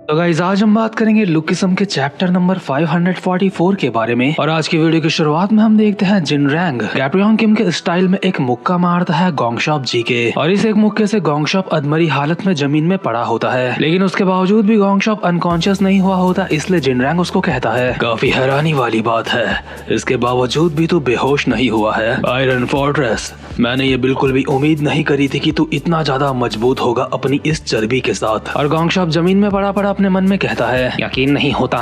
तो गाइस आज हम बात करेंगे लुकिज्म के चैप्टर नंबर 544 के बारे में। और आज की वीडियो की शुरुआत में हम देखते हैं जिनरैंग गैप्रियन किम के स्टाइल में एक मुक्का मारता है गोंगशॉप जी के, और इस एक मुक्के से गोंगशॉप अधमरी हालत में जमीन में पड़ा होता है। लेकिन उसके बावजूद भी गोंगशॉप अनकॉन्शियस नहीं हुआ होता, इसलिए जिनरैंग उसको कहता है, काफी हैरानी वाली बात है, इसके बावजूद भी तू बेहोश नहीं हुआ है। आयरन फोर्ट्रेस, मैंने ये बिल्कुल भी उम्मीद नहीं करी थी कि तू इतना ज्यादा मजबूत होगा अपनी इस चर्बी के साथ। और गोंगशॉप जमीन में पड़ा पड़ा अपने मन में कहता है, यकीन नहीं होता,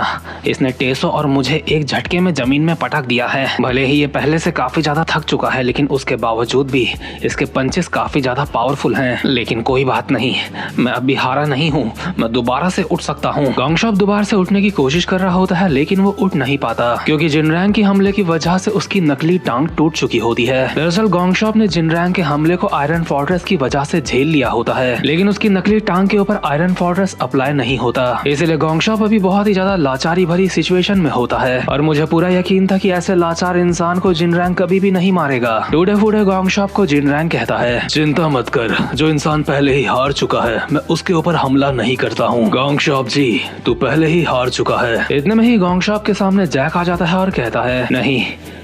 इसने टेसो और मुझे एक झटके में जमीन में पटक दिया है। भले ही ये पहले से काफी ज्यादा थक चुका है, लेकिन उसके बावजूद भी इसके पंचेस काफी ज्यादा पावरफुल हैं। लेकिन कोई बात नहीं, मैं अभी हारा नहीं हूँ, मैं दोबारा से उठ सकता हूँ। गोंगशॉप दोबारा से उठने की कोशिश कर रहा होता है, लेकिन वो उठ नहीं पाता क्योंकि जिनरैंग की हमले की वजह से उसकी नकली टांग टूट चुकी होती है। दरअसल गोंगशॉप ने जिनरैंग के हमले को आयरन फोर्ट्रेस की वजह से झेल लिया होता है, लेकिन उसकी नकली टांग के ऊपर आयरन फोर्ट्रेस अप्लाई नहीं होता। इसलिए गोंगशॉप अभी बहुत ही ज्यादा लाचारी भरी सिचुएशन में होता है, और मुझे पूरा यकीन था कि ऐसे लाचार इंसान को जिनरैंग कभी भी नहीं मारेगा। टूटे फूटे गोंगशॉप को जिनरैंग कहता है, चिंता मत कर, जो इंसान पहले ही हार चुका है मैं उसके ऊपर हमला नहीं करता हूँ। गोंगशॉप जी, तू पहले ही हार चुका है। इतने में ही गोंगशॉप के सामने जैक आ जाता है और कहता है, नहीं,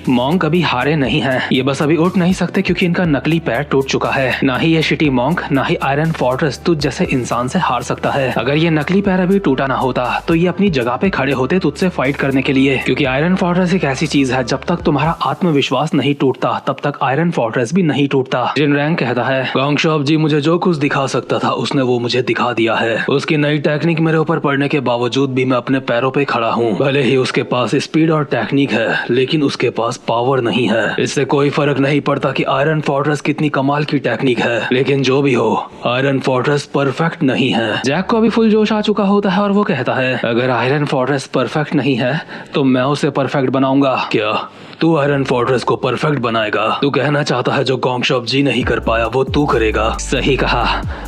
मॉन्क अभी हारे नहीं है, ये बस अभी उठ नहीं सकते क्योंकि इनका नकली पैर टूट चुका है। ना ही ये शिटी मॉन्क, ना ही आयरन फोर्ट्रेस तुझ जैसे इंसान से हार सकता है। अगर ये नकली पैर अभी टूटा ना होता तो ये अपनी जगह पे खड़े होते तुझसे फाइट करने के लिए, क्योंकि आयरन फोर्ट्रेस एक ऐसी चीज है, जब तक तुम्हारा आत्मविश्वास नहीं टूटता तब तक आयरन फोर्ट्रेस भी नहीं टूटता। जिनरैंग कहता है, गोंगशॉप जी, मुझे जो कुछ दिखा सकता था उसने वो मुझे दिखा दिया है। उसकी नई टेक्निक मेरे ऊपर पड़ने के बावजूद भी मैं अपने पैरों पे खड़ा हूँ। भले ही उसके पास स्पीड और टेक्निक है, लेकिन उसके पास पावर नहीं है। इससे कोई फर्क नहीं पड़ता कि आयरन फोर्ट्रेस कितनी कमाल की टेक्निक है, लेकिन जो भी हो, आयरन फोर्ट्रेस परफेक्ट नहीं है। जैक को अभी फुल जोश आ चुका होता है और वो कहता है, अगर आयरन फोर्ट्रेस परफेक्ट नहीं है तो मैं उसे परफेक्ट बनाऊंगा। क्या तू आयरन फोर्ट्रेस को परफेक्ट बनाएगा? तू कहना चाहता है जो गोंगशॉप जी नहीं कर पाया वो तू करेगा? सही कहा,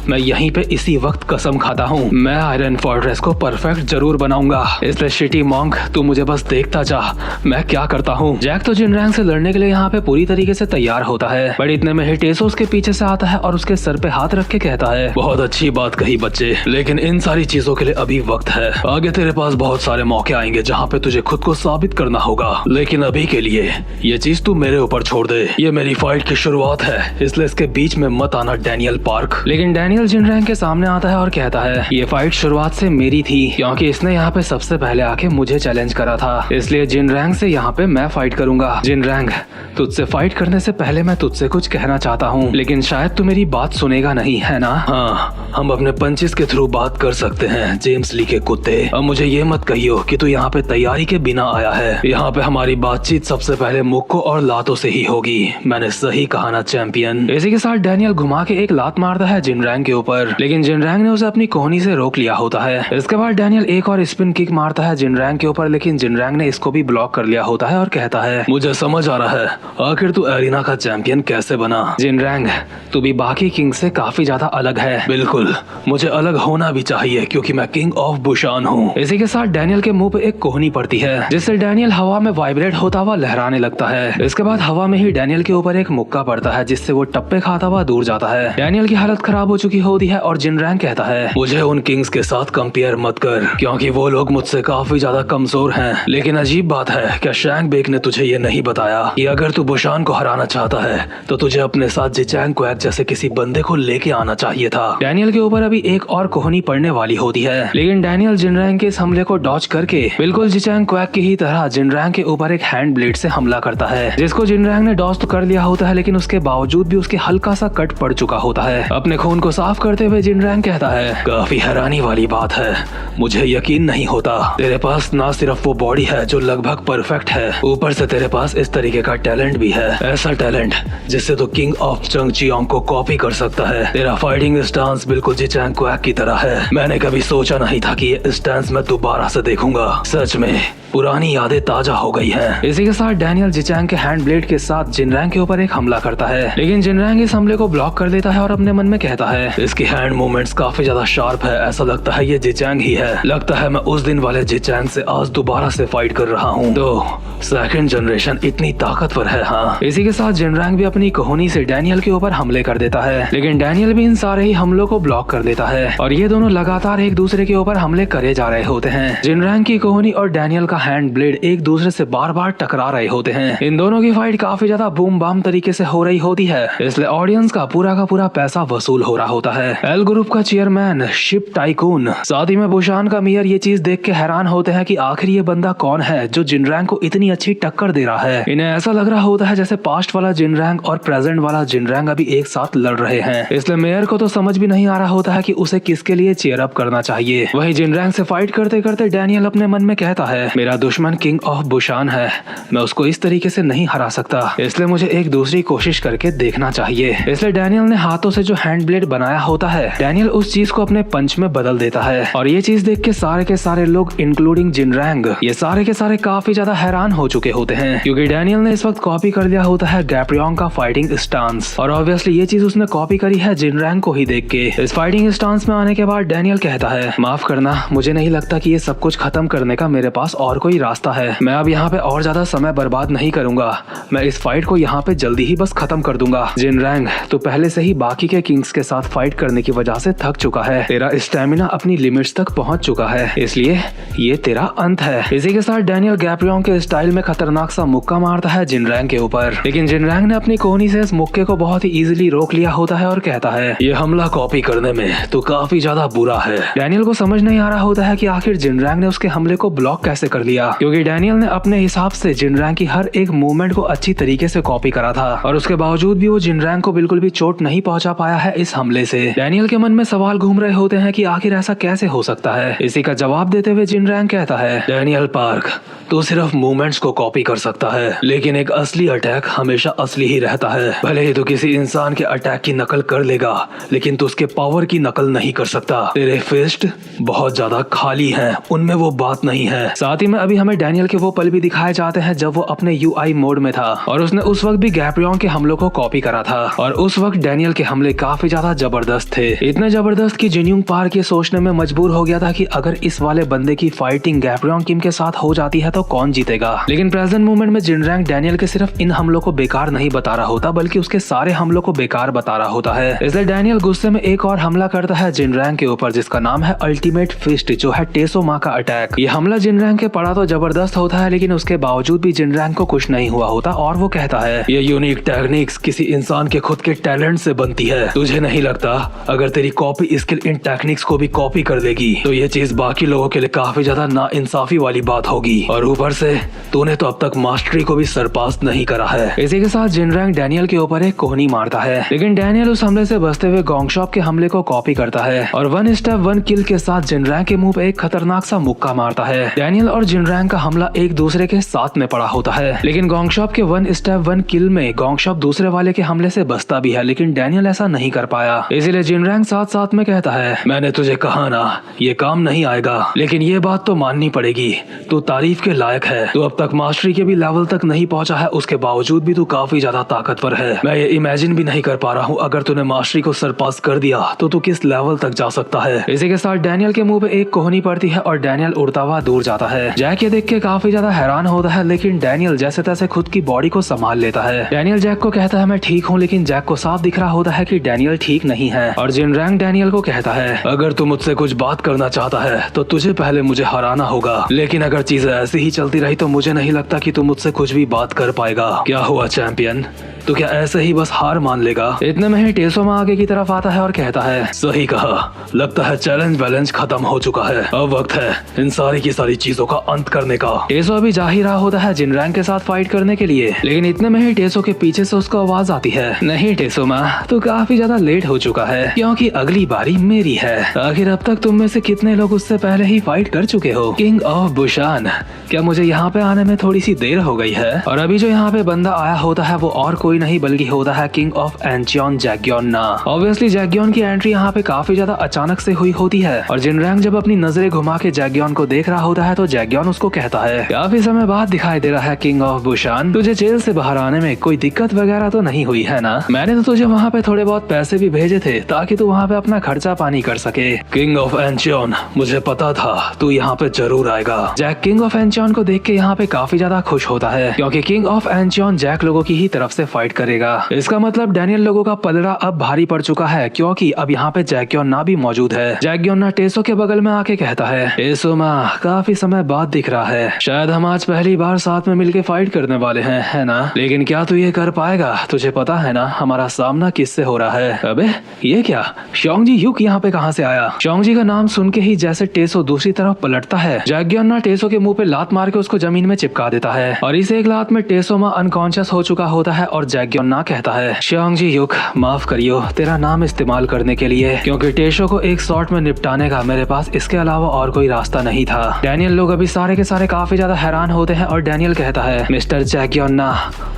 मैं यहीं पे इसी वक्त कसम खाता हूँ, मैं आयरन फोर्ट्रेस को परफेक्ट जरूर बनाऊंगा। इसलिए शिटी मॉन्क, तू मुझे बस देखता जा मैं क्या करता हूँ। जैक तो जिनरैंग से लड़ने के लिए यहाँ पे पूरी तरीके से तैयार होता है, बट इतने में ही टेसो उसके पीछे से आता है और उसके सर पे हाथ रख के कहता है, बहुत अच्छी बात कही बच्चे, लेकिन इन सारी चीजों के लिए अभी वक्त है। आगे तेरे पास बहुत सारे मौके आएंगे जहाँ पे तुझे खुद को साबित करना होगा, लेकिन अभी के लिए ये चीज तू मेरे ऊपर छोड़ दे। ये मेरी फाइट की शुरुआत है, इसलिए इसके बीच में मत आना डैनियल पार्क। लेकिन डैनियल जिनरैंग के सामने आता है और कहता है, ये फाइट शुरुआत से मेरी थी क्योंकि इसने यहाँ पे सबसे पहले आके मुझे चैलेंज करा था, इसलिए जिनरैंग से यहाँ पे मैं फाइट करूंगा। जिनरैंग, तुझसे फाइट करने से पहले मैं तुझसे कुछ कहना चाहता हूँ, लेकिन शायद तू मेरी बात सुनेगा नहीं, है ना? हाँ, हम अपने पंचेस के थ्रू बात कर सकते हैं, जेम्स ली के कुत्ते। अब मुझे ये मत कहियो कि तू यहाँ पे तैयारी के बिना आया है। यहाँ पे हमारी बातचीत सबसे पहले मुक्कों और लातों से ही होगी। मैंने सही कहा ना चैंपियन? इसी के साथ डैनियल घुमा के एक लात मारता है जिनरैंग के ऊपर, लेकिन जिनरैंग ने उसे अपनी कोहनी से रोक लिया होता है। इसके बाद डैनियल एक और स्पिन किक मारता है जिनरैंग के ऊपर, लेकिन जिनरैंग ने इसको भी ब्लॉक कर लिया होता है और कहता है, मुझे समझ आ रहा है, आखिर तू एरिना का चैंपियन कैसे बना? जिनरैंग, तू भी बाकी किंग से काफी ज्यादा अलग है। बिल्कुल, मुझे अलग होना भी चाहिए क्योंकि मैं किंग ऑफ बुशान हूँ। इसी के साथ डैनियल के मुंह पे एक कोहनी पड़ती है, जिससे डैनियल हवा में वाइब्रेट होता हुआ लहराने लगता है। इसके बाद हवा में ही डैनियल के ऊपर एक मुक्का पड़ता है, जिससे वो टप्पे खाता हुआ दूर जाता है। डैनियल की हालत खराब हो चुकी होती है और जिनरैंग कहता है, मुझे उन किंग्स के साथ कंपेयर मत कर क्योंकि वो लोग मुझसे काफी ज्यादा कमजोर हैं। लेकिन अजीब बात है, क्या शैंग बेक ने तुझे ये नहीं बताया कि अगर तू बुशान को हराना चाहता है तो तुझे अपने साथ जिचैंग क्वैक जैसे किसी बंदे को लेके आना चाहिए था। डैनियल के ऊपर अभी एक और कोहनी पड़ने वाली होती है, लेकिन डैनियल जिनरैंग के इस हमले को डॉज करके बिल्कुल जिचैंग क्वैक की ही तरह जिनरैंग के ऊपर एक हैंड ब्लेड से हमला करता है, जिसको जिनरैंग ने डॉज तो कर लिया होता है, लेकिन उसके बावजूद भी उसके हल्का सा कट पड़ चुका होता है। अपने खून को साफ करते हुए जिनरैंग कहता है, काफी हैरानी वाली बात है, मुझे यकीन नहीं होता, तेरे पास ना सिर्फ वो बॉडी है जो लगभग परफेक्ट है, ऊपर से तेरे पास इस तरीके का टैलेंट भी है, ऐसा टैलेंट जिससे तो किंग ऑफ चंगचियांग को कॉपी कर सकता है। तेरा फाइटिंग स्टांस बिल्कुल जिचैंग क्वैक की तरह है। मैंने कभी सोचा नहीं था कि ये स्टांस मैं दोबारा से देखूंगा। सच में पुरानी यादें ताजा हो गई हैं। इसी के साथ डैनियल जिचैंग के हैंड ब्लेड के साथ जिनरैंग के ऊपर एक हमला करता है, लेकिन जिनरैंग इस हमले को ब्लॉक कर देता है और अपने मन में कहता है, इसकी हैंड मूवमेंट्स काफी ज्यादा शार्प है, ऐसा लगता है ये जिचैंग ही है। लगता है मैं उस दिन वाले जिचैंग से आज दोबारा से फाइट कर रहा हूँ। तो सेकंड जनरेशन ट्रांसफॉर्मेशन इतनी ताकतवर है। हाँ, इसी के साथ जिनरैंग भी अपनी कोहनी से डैनियल के ऊपर हमले कर देता है, लेकिन डैनियल भी इन सारे ही हमलों को ब्लॉक कर देता है और ये दोनों लगातार एक दूसरे के ऊपर हमले करे जा रहे होते हैं। जिनरैंग की कोहनी और डैनियल का हैंड ब्लेड एक दूसरे से बार बार टकरा रहे होते हैं। इन दोनों की फाइट काफी ज्यादा बूम बाम तरीके से हो रही होती है, इसलिए ऑडियंस का पूरा पैसा वसूल हो रहा होता है। एल ग्रुप का चेयरमैन शिप टाइकून, साथ ही में बुशान का मेयर ये चीज देख के हैरान होते हैं कि आखिर ये बंदा कौन है जो जिनरैंग को इतनी अच्छी टक्कर दे रहा है। इन्हें ऐसा लग रहा होता है जैसे पास्ट वाला जिनरैंग और प्रेजेंट वाला जिनरैंग अभी एक साथ लड़ रहे हैं, इसलिए मेयर को तो समझ भी नहीं आ रहा होता है कि उसे किसके लिए चीयर अप करना चाहिए। वही जिनरैंग से फाइट करते करते डैनियल अपने मन में कहता है, मेरा दुश्मन किंग ऑफ बुशान है, मैं उसको इस तरीके से नहीं हरा सकता, इसलिए मुझे एक दूसरी कोशिश करके देखना चाहिए। इसलिए डैनियल ने हाथों से जो हैंड ब्लेड बनाया होता है, डैनियल उस चीज को अपने पंच में बदल देता है और ये चीज देख के सारे लोग इंक्लूडिंग जिनरैंग ये सारे के सारे काफी ज्यादा हैरान हो चुके होते हैं, क्योंकि डैनियल ने इस वक्त कॉपी कर लिया होता है गैब्रियन का फाइटिंग स्टांस और ऑब्वियसली ये चीज उसने कॉपी करी है जिनरैंग को ही देख के। इस फाइटिंग स्टांस में आने के बाद डैनियल कहता है, माफ करना, मुझे नहीं लगता कि ये सब कुछ खत्म करने का मेरे पास और कोई रास्ता है। मैं अब यहाँ पे और ज्यादा समय बर्बाद नहीं करूंगा, मैं इस फाइट को यहाँ पे जल्दी ही बस खत्म कर दूंगा। जिनरैंग, तो पहले से ही बाकी के किंग्स के साथ फाइट करने की वजह से थक चुका है, तेरा स्टेमिना अपनी लिमिट्स तक पहुंच चुका है, इसलिए ये तेरा अंत है। इसी के साथ डैनियल गैब्रियन के स्टाइल में खतरनाक सा मुक्का मारता है जिनरैंग के ऊपर, लेकिन जिनरैंग ने अपनी कोहनी से इस मुक्के को बहुत ही इजीली रोक लिया होता है और कहता है, ये हमला कॉपी करने में तो काफी ज्यादा बुरा है। डैनियल को समझ नहीं आ रहा होता है कि आखिर जिनरैंग ने उसके हमले को ब्लॉक कैसे कर लिया, क्योंकि डैनियल ने अपने हिसाब से जिनरैंग की हर एक मूवमेंट को अच्छी तरीके से कॉपी करा था और उसके बावजूद भी वो जिनरैंग को बिल्कुल भी चोट नहीं पहुंचा पाया है इस हमले से। डैनियल के मन में सवाल घूम रहे होते हैं कि आखिर ऐसा कैसे हो सकता है। इसी का जवाब देते हुए जिनरैंग कहता है, डैनियल पार्क, तू सिर्फ मूवमेंट्स को कॉपी कर सकता है, लेकिन एक असली अटैक हमेशा असली ही रहता है। भले ही तू किसी इंसान के अटैक की नकल कर लेगा, लेकिन तू उसके पावर की नकल नहीं कर सकता। तेरे फिस्ट बहुत ज्यादा खाली हैं, उनमें वो बात नहीं है। साथ ही में अभी हमें डैनियल के वो पल भी दिखाए जाते हैं जब वो अपने UI मोड में था और उसने उस वक्त भी गैब्रियन के हमलों को कॉपी करा था और उस वक्त डैनियल के हमले काफी ज्यादा जबरदस्त थे, इतने जबरदस्त कि जिन्यूंग पार्क ये सोचने में मजबूर हो गया था कि अगर इस वाले बंदे की फाइटिंग गैब्रियन किम के साथ हो जाती है तो कौन जीतेगा। लेकिन प्रेजेंट मोमेंट में जिनरैंग डैनियल के सिर्फ इन हमलों को बेकार नहीं बता रहा होता, बल्कि उसके सारे हमलों को बेकार बता रहा होता है। इसलिए डैनियल गुस्से में एक और हमला करता है जिनरैंग के ऊपर, जिसका नाम है अल्टीमेट फिस्ट, जो है टेसो मा का अटैक। ये हमला जिनरैंग के पड़ा तो जबरदस्त होता है, लेकिन उसके बावजूद भी जिनरैंग को कुछ नहीं हुआ होता और वो कहता है, ये यूनिक टेक्निक्स किसी इंसान के खुद के टैलेंट से बनती है। तुझे नहीं लगता अगर तेरी कॉपी स्किल इन टेक्निक्स को भी कॉपी कर देगी तो ये चीज बाकी लोगों के लिए काफी ज्यादा नाइंसाफी वाली बात होगी, और ऊपर से तूने तो अब तक मास्टरी को भी सरपास नहीं करा है। इसी के साथ जिनरैंग डैनियल के ऊपर एक कोहनी मारता है, लेकिन डैनियल उस हमले से बचते हुए गोंगशॉप के हमले को कॉपी करता है और 1 स्टेप 1 किल के साथ जिनरैंग के मुंह पे एक खतरनाक सा मुक्का मारता है। डैनियल और जिनरैंग का हमला एक दूसरे के साथ में पड़ा होता है, लेकिन गोंगशॉप के 1 स्टेप 1 किल में गोंगशॉप दूसरे वाले के हमले से बचता भी है, लेकिन डैनियल ऐसा नहीं कर पाया। इसीलिए जिनरैंग साथ साथ में कहता है, मैंने तुझे कहा ना ये काम नहीं आएगा, लेकिन ये बात तो माननी पड़ेगी, तू तारीफ के लायक है। तू अब तक मास्टरी के भी लेवल तक नहीं पहुंचा है, उसके बावजूद भी तू काफी ज्यादा ताकतवर है। मैं ये इमेजिन भी नहीं कर पा रहा हूँ अगर तूने मास्टरी को सरपास कर दिया तो तू किस लेवल तक जा सकता है। इसी के साथ डैनियल के मुंह पे एक कोहनी पड़ती है और डैनियल उड़ता हुआ दूर जाता है। जैक ये देख के काफी ज्यादा हैरान होता है, लेकिन डैनियल जैसे तैसे खुद की बॉडी को संभाल लेता है। डैनियल जैक को कहता है, मैं ठीक हूँ, लेकिन जैक को साफ दिख रहा होता है कि डैनियल ठीक नहीं है और जिनरैंग डैनियल को कहता है, अगर तू मुझसे कुछ बात करना चाहता है तो तुझे पहले मुझे हराना होगा, लेकिन अगर चीजें ऐसी ही चलती रही तो मुझे नहीं लगता कि तू मुझसे कुछ भी बात कर पाएगा। क्या हुआ चैंपियन, तो क्या ऐसे ही बस हार मान लेगा? इतने में ही टेसोमा आगे की तरफ आता है और कहता है, सही कहा, लगता है चैलेंज बैलेंस खत्म हो चुका है, अब वक्त है इन सारी की सारी चीजों का अंत करने का। टेसो अभी जा ही रहा होता है जिनरैंग के साथ फाइट करने के लिए, लेकिन इतने में ही टेसो के पीछे से उसको आवाज आती है, नहीं टेसोमा, तू काफी ज्यादा लेट हो चुका है, क्योंकि अगली बारी मेरी है। आखिर अब तक तुम में से कितने लोग उससे पहले ही फाइट कर चुके हो? किंग ऑफ बुशान, क्या मुझे यहाँ पे आने में थोड़ी सी देर हो गई है? और अभी जो यहाँ पे बंदा आया होता है वो और कोई नहीं बल्कि होता है किंग ऑफ एंचियन जैग्योन ना। ऑब्वियसली जैग्योन की एंट्री यहाँ पे काफी ज्यादा अचानक से हुई होती है और जिनरैंग जब अपनी नजरें घुमा के जैग्योन को देख रहा होता है तो जैग्योन उसको कहता है, काफी समय बाद दिखाई दे रहा है किंग ऑफ बुशान, तुझे जेल से बाहर आने में कोई दिक्कत वगैरह तो नहीं हुई है ना? मैंने तो तुझे वहाँ पे थोड़े बहुत पैसे भी भेजे थे ताकि तू वहाँ पे अपना खर्चा पानी कर सके। किंग ऑफ एंचियन, मुझे पता था तू यहाँ पे जरूर आएगा। जैक किंग ऑफ एंचियन को देख के यहाँ पे काफी ज्यादा खुश खुश होता है क्योंकि किंग ऑफ एंचियन जैक लोगो की ही तरफ से फाइट करेगा। इसका मतलब डैनियल लोगो का पलड़ा अब भारी पड़ चुका है क्योंकि अब यहाँ पे जैक योना भी मौजूद है। जैक योना टेसो के बगल में आके कहता है, टेसो माँ काफी समय बाद दिख रहा है, शायद हम आज पहली बार साथ में मिलके फाइट करने वाले हैं, है ना? लेकिन क्या तू ये कर पाएगा? तुझे पता है ना हमारा सामना किससे हो रहा है? अबे ये क्या, शोंगजी युक यहाँ पे कहाँ से आया? शोंगजी का नाम सुन के ही जैसे टेसो दूसरी तरफ पलटता है, जैक योना टेसो के मुंह पे लात मार के उसको जमीन में चिपका देता है और इस एक लात में टेसो माँ अनकॉन्शियस हो चुका होता है और जैक योना कहता है, शोंगजी युक माफ करियो तेरा नाम इस्तेमाल करने के लिए, क्योंकि टेसो को एक शॉट में निपटाने का मेरे पास इसके अलावा और कोई रास्ता नहीं था। डैनियल लोग अभी सारे के सारे काफी ज्यादा हैरान होते हैं और डैनियल कहता है, मिस्टर जैक योना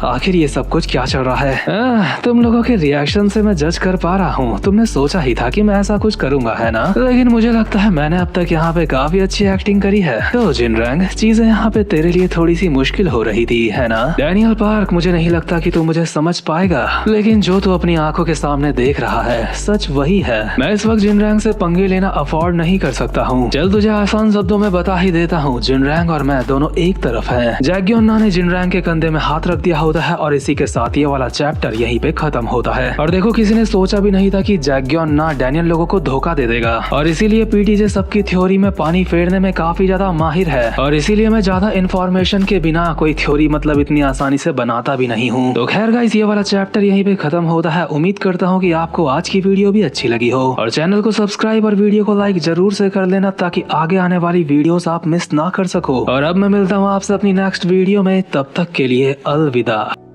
आखिर ये सब कुछ क्या चल रहा है? तुम लोगों के रिएक्शन से मैं जज कर पा रहा हूँ, तुमने सोचा ही था कि मैं ऐसा कुछ करूंगा, है ना? लेकिन मुझे लगता है मैंने अब तक यहाँ पे काफी अच्छी एक्टिंग करी है। तो जिनरैंग चीजें यहाँ पे तेरे लिए थोड़ी सी मुश्किल हो रही थी, है ना? डैनियल पार्क मुझे नहीं लगता कि तू मुझे समझ पाएगा, लेकिन जो तू अपनी आंखों के सामने देख रहा है सच वही है। मैं इस वक्त जिनरैंग से पंगे लेना अफोर्ड नहीं कर सकता हूँ। चल तुझे आसान शब्दों में बता ही देता हूँ, जिनरैंग और मैं दोनों एक तरफ हैं। जैक योना ने जिनरैंग के कंधे में हाथ रख दिया होता है और इसी के साथ ये वाला चैप्टर यहीं पे खत्म होता है। और देखो किसी ने सोचा भी नहीं था कि जैक योना डैनियल लोगों को धोखा दे देगा और इसीलिए पीटीजे सबकी थ्योरी में पानी फेरने में काफी ज्यादा माहिर है और इसीलिए मैं ज्यादा इन्फॉर्मेशन के बिना कोई थ्योरी मतलब इतनी आसानी से बनाता भी नहीं हूँ। तो खैर गाइस ये वाला चैप्टर यहीं पे खत्म होता है। उम्मीद करता हूँ कि आपको आज की वीडियो भी अच्छी लगी हो और चैनल को सब्सक्राइब और वीडियो को लाइक जरूर से कर लेना ताकि आगे आने वाली वीडियोस आप मिस ना कर सको। और अब मैं मिलता हूँ आपसे अपनी नेक्स्ट वीडियो में, तब तक के लिए अलविदा।